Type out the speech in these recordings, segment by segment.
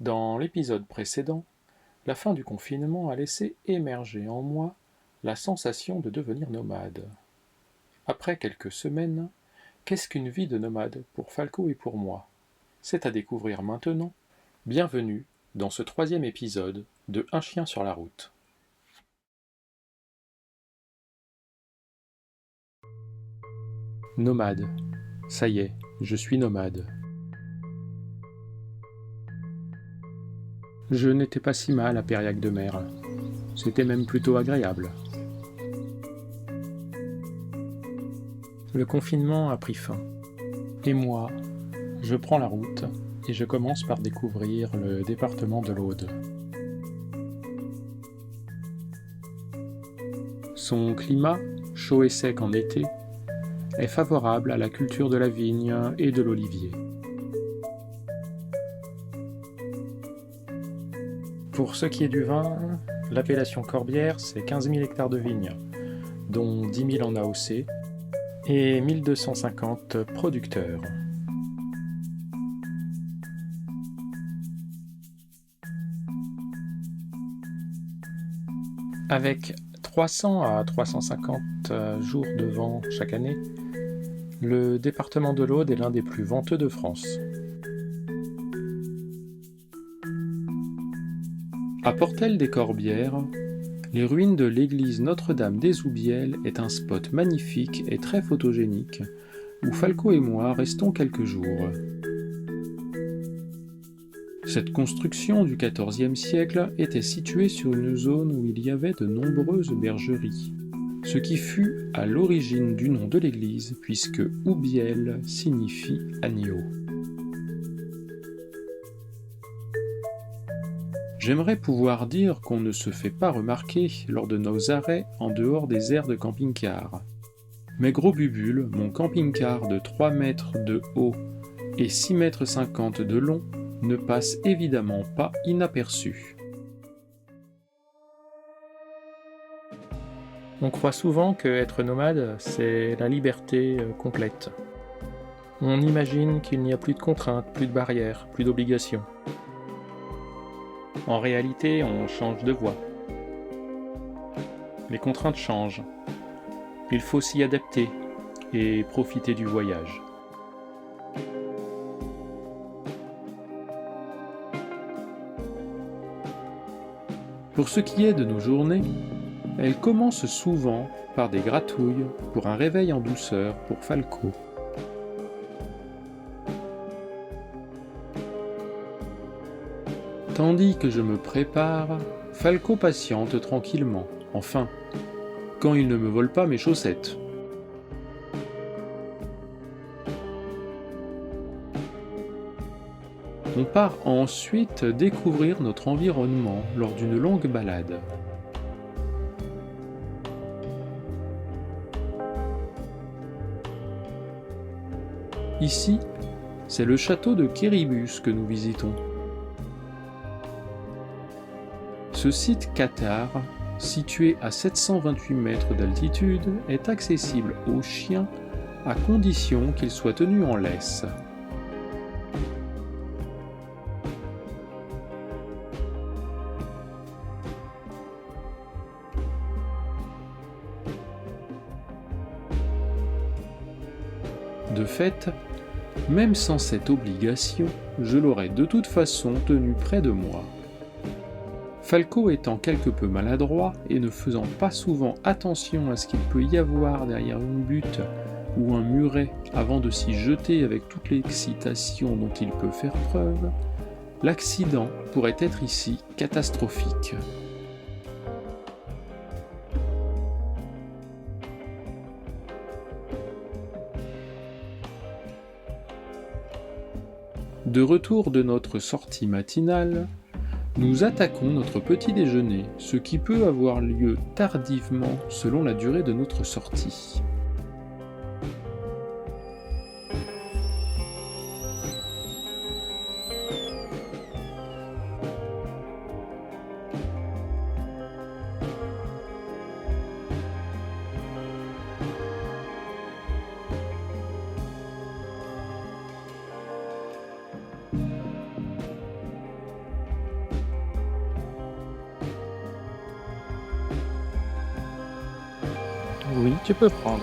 Dans l'épisode précédent, la fin du confinement a laissé émerger en moi la sensation de devenir nomade. Après quelques semaines, qu'est-ce qu'une vie de nomade pour Falco et pour moi? C'est à découvrir maintenant. Bienvenue dans ce 3e épisode de Un chien sur la route. Nomade. Ça y est, je suis nomade. Je n'étais pas si mal à Périac-de-Mer. C'était même plutôt agréable. Le confinement a pris fin. Et moi, je prends la route et je commence par découvrir le département de l'Aude. Son climat, chaud et sec en été, est favorable à la culture de la vigne et de l'olivier. Pour ce qui est du vin, l'appellation Corbière, c'est 15 000 hectares de vignes, dont 10 000 en AOC, et 1250 producteurs. Avec 300 à 350 jours de vent chaque année, le département de l'Aude est l'un des plus venteux de France. À Portel-des-Corbières, les ruines de l'église Notre-Dame des Oubielles est un spot magnifique et très photogénique où Falco et moi restons quelques jours. Cette construction du XIVe siècle était située sur une zone où il y avait de nombreuses bergeries, ce qui fut à l'origine du nom de l'église puisque Oubielles signifie agneau. J'aimerais pouvoir dire qu'on ne se fait pas remarquer lors de nos arrêts en dehors des aires de camping-car. Mais gros bubule, mon camping-car de 3 mètres de haut et 6 mètres 50 de long ne passe évidemment pas inaperçu. On croit souvent que être nomade, c'est la liberté complète. On imagine qu'il n'y a plus de contraintes, plus de barrières, plus d'obligations. En réalité, on change de voie. Les contraintes changent. Il faut s'y adapter et profiter du voyage. Pour ce qui est de nos journées, elles commencent souvent par des gratouilles pour un réveil en douceur pour Falco. Tandis que je me prépare, Falco patiente tranquillement, enfin, quand il ne me vole pas mes chaussettes. On part ensuite découvrir notre environnement lors d'une longue balade. Ici, c'est le château de Quéribus que nous visitons. Ce site cathare, situé à 728 mètres d'altitude, est accessible aux chiens à condition qu'ils soient tenus en laisse. De fait, même sans cette obligation, je l'aurais de toute façon tenu près de moi. Falco étant quelque peu maladroit et ne faisant pas souvent attention à ce qu'il peut y avoir derrière une butte ou un muret avant de s'y jeter avec toute l'excitation dont il peut faire preuve, l'accident pourrait être ici catastrophique. De retour de notre sortie matinale, nous attaquons notre petit déjeuner, ce qui peut avoir lieu tardivement selon la durée de notre sortie. Oui, tu peux prendre.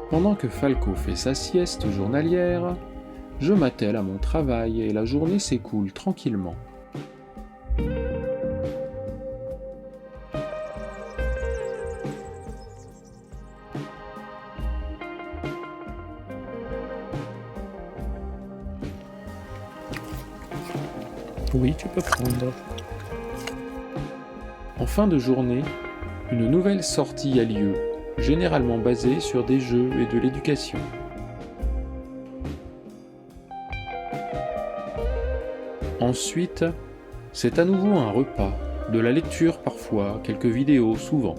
Pendant que Falco fait sa sieste journalière, je m'attelle à mon travail et la journée s'écoule tranquillement. Oui, tu peux prendre. En fin de journée, une nouvelle sortie a lieu, généralement basée sur des jeux et de l'éducation. Ensuite, c'est à nouveau un repas, de la lecture parfois, quelques vidéos souvent.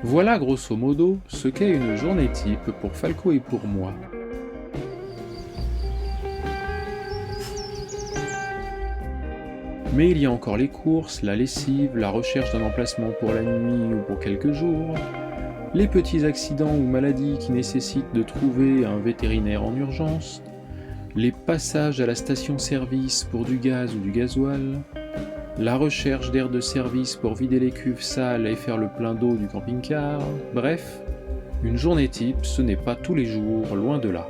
Voilà grosso modo ce qu'est une journée type pour Falco et pour moi. Mais il y a encore les courses, la lessive, la recherche d'un emplacement pour la nuit ou pour quelques jours, les petits accidents ou maladies qui nécessitent de trouver un vétérinaire en urgence, les passages à la station-service pour du gaz ou du gasoil, la recherche d'air de service pour vider les cuves sales et faire le plein d'eau du camping-car, bref, une journée type, ce n'est pas tous les jours, loin de là.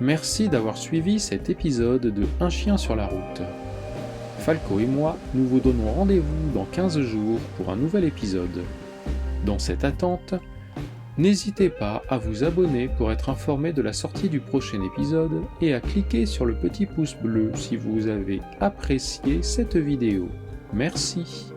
Merci d'avoir suivi cet épisode de Un chien sur la route. Falco et moi, nous vous donnons rendez-vous dans 15 jours pour un nouvel épisode. Dans cette attente, n'hésitez pas à vous abonner pour être informé de la sortie du prochain épisode et à cliquer sur le petit pouce bleu si vous avez apprécié cette vidéo. Merci.